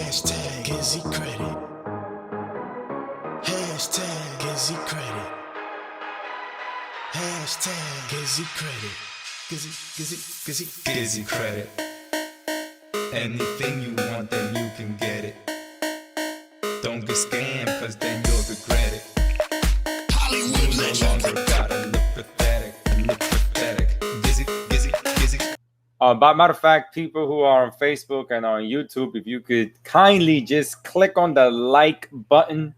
Hashtag GizzyCredit. Hashtag GizzyCredit. Hashtag GizzyCredit. GizzyCredit. Anything you want, then you can get it. Don't get scammed, cause then you'll regret it. Hollywood You legend. no longer gotta look pathetic. Gizzy. Matter of fact, people who are on Facebook and on YouTube, if you could kindly just click on the like button,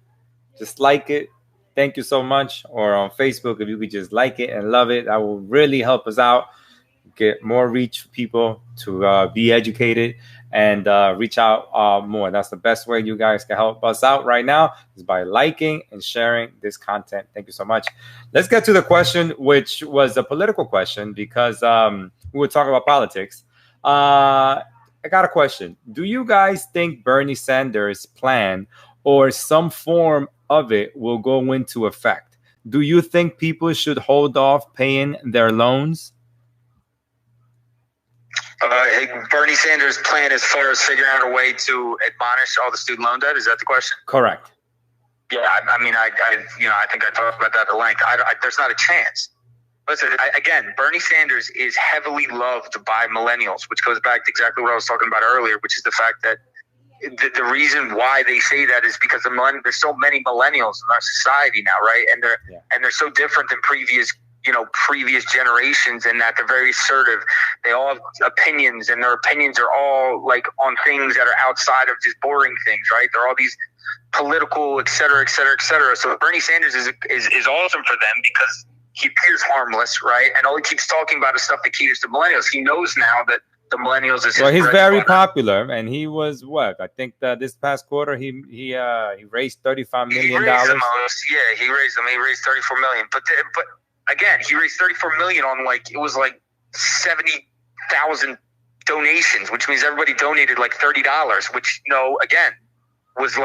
just like it. Thank you so much. Or on Facebook, if you could just like it and love it, that will really help us out. Get more reach for people to be educated and reach out more. That's the best way you guys can help us out right now is by liking and sharing this content. Thank you so much. Let's get to the question, which was a political question because we were talking about politics. I got a question. Do you guys think Bernie Sanders' plan or some form of it will go into effect? Do you think people should hold off paying their loans? Bernie Sanders' plan as far as figuring out a way to admonish all the student loan debt, is that the question? Correct. Yeah, I think I talked about that at length. There's not a chance. Listen, again, Bernie Sanders is heavily loved by millennials, which goes back to exactly what I was talking about earlier, which is the fact that the reason why they say that is because there's so many millennials in our society now, right? And they're so different than previous generations in that they're very assertive. They all have opinions, and their opinions are all like on things that are outside of just boring things, right? They're all these political, et cetera, et cetera, et cetera. So Bernie Sanders is awesome for them because he appears harmless, right? And all he keeps talking about is stuff that caters to millennials. He knows now that the millennials is his Well, he's bread very and butter. popular, and he was what? I think that this past quarter he raised $35 million. He raised the most. Yeah, he raised them. He raised $34 million. But again, he raised $34 million on it was 70,000 donations, which means everybody donated like $30, which again was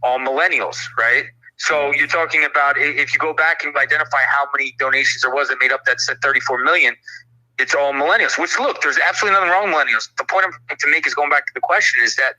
all millennials, right? So you're talking about if you go back and identify how many donations there was that made up that said 34 million, it's all millennials. Which look, there's absolutely nothing wrong with millennials. The point I'm trying to make is going back to the question is that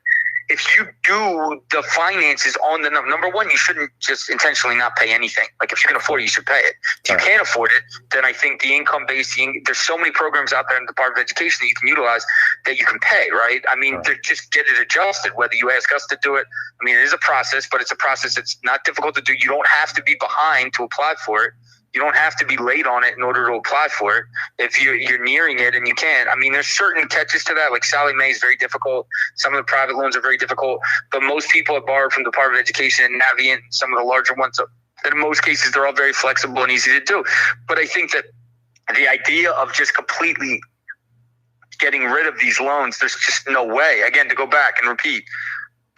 if you do the finances on the number one, you shouldn't just intentionally not pay anything. Like if you can afford it, you should pay it. If you can't afford it, then I think the income-based, there's so many programs out there in the Department of Education that you can utilize that you can pay, right? I mean, just get it adjusted, whether you ask us to do it. I mean, it is a process, but it's a process that's not difficult to do. You don't have to be behind to apply for it. You don't have to be late on it in order to apply for it. If you're nearing it and you can. I mean, there's certain catches to that. Like Sallie Mae is very difficult. Some of the private loans are very difficult. But most people have borrowed from the Department of Education and Navient, some of the larger ones. So in most cases, they're all very flexible and easy to do. But I think that the idea of just completely getting rid of these loans, there's just no way. Again, to go back and repeat,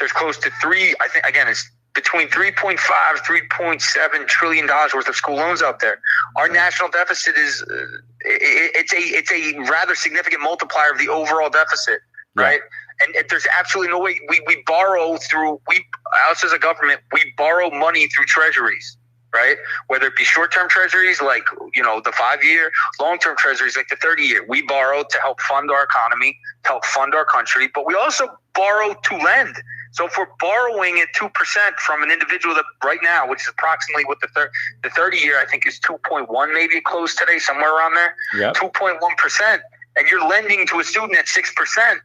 there's close to it's between $3.5, $3.7 trillion worth of school loans out there. Our national deficit is it's a rather significant multiplier of the overall deficit, right? And there's absolutely no way we borrow through us as a government, we borrow money through treasuries, right? Whether it be short-term treasuries like the 5-year, long-term treasuries like the 30-year. We borrow to help fund our economy, to help fund our country, but we also borrow to lend. So if we're borrowing at 2% from an individual that right now, which is approximately what the 30-year, I think is 2.1, maybe close today, somewhere around there, 2.1%, and you're lending to a student at 6%,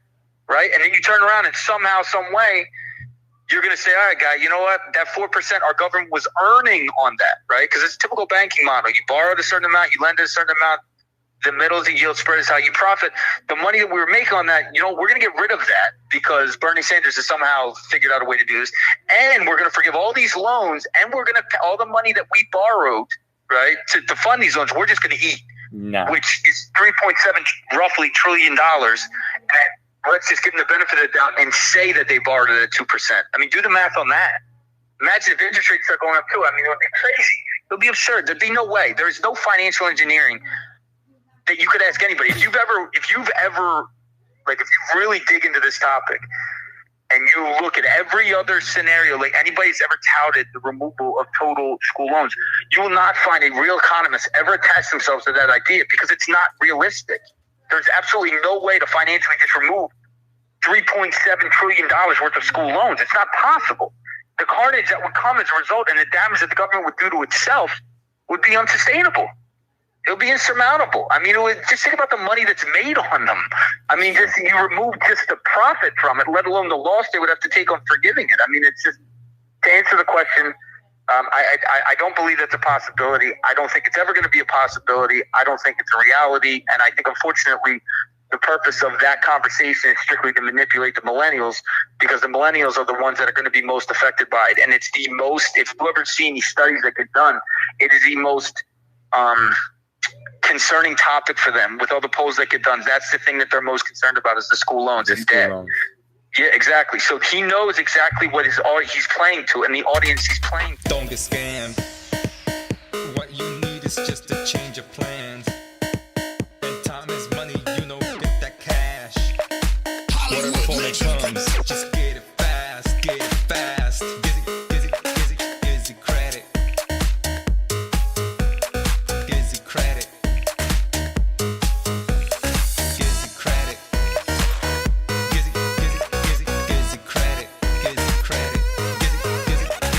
right? And then you turn around and somehow, some way, you're going to say, all right, guy, you know what? That 4% our government was earning on that, right? Because it's a typical banking model. You borrowed a certain amount, you lend a certain amount. The middle of the yield spread is how you profit. The money that we were making on that, we're going to get rid of that because Bernie Sanders has somehow figured out a way to do this. And we're going to forgive all these loans, and we're going to pay all the money that we borrowed, right, to fund these loans. We're just going to eat, which is $3.7 roughly trillion. And let's just give them the benefit of the doubt and say that they borrowed it at 2%. I mean, do the math on that. Imagine if interest rates start going up too. I mean, it would be crazy. It would be absurd. There'd be no way. There's no financial engineering that you could ask anybody. If you really dig into this topic and you look at every other scenario, like anybody's ever touted the removal of total school loans, you will not find a real economist ever attach themselves to that idea because it's not realistic. There's absolutely no way to financially just remove $3.7 trillion worth of school loans. It's not possible. The carnage that would come as a result and the damage that the government would do to itself would be unsustainable. It would be insurmountable. I mean, just think about the money that's made on them. I mean, just you remove just the profit from it, let alone the loss they would have to take on forgiving it. I mean, it's just, to answer the question, I don't believe that's a possibility. I don't think it's ever going to be a possibility. I don't think it's a reality. And I think, unfortunately, the purpose of that conversation is strictly to manipulate the millennials, because the millennials are the ones that are going to be most affected by it. And it's the most, if you've ever seen these studies that get done, it is the most concerning topic for them. With all the polls that get done, that's the thing that they're most concerned about, is the school loans and debt. Yeah, exactly. So he knows exactly what he's playing to and the audience he's playing to. Don't get scammed. What you need is just a change of plans.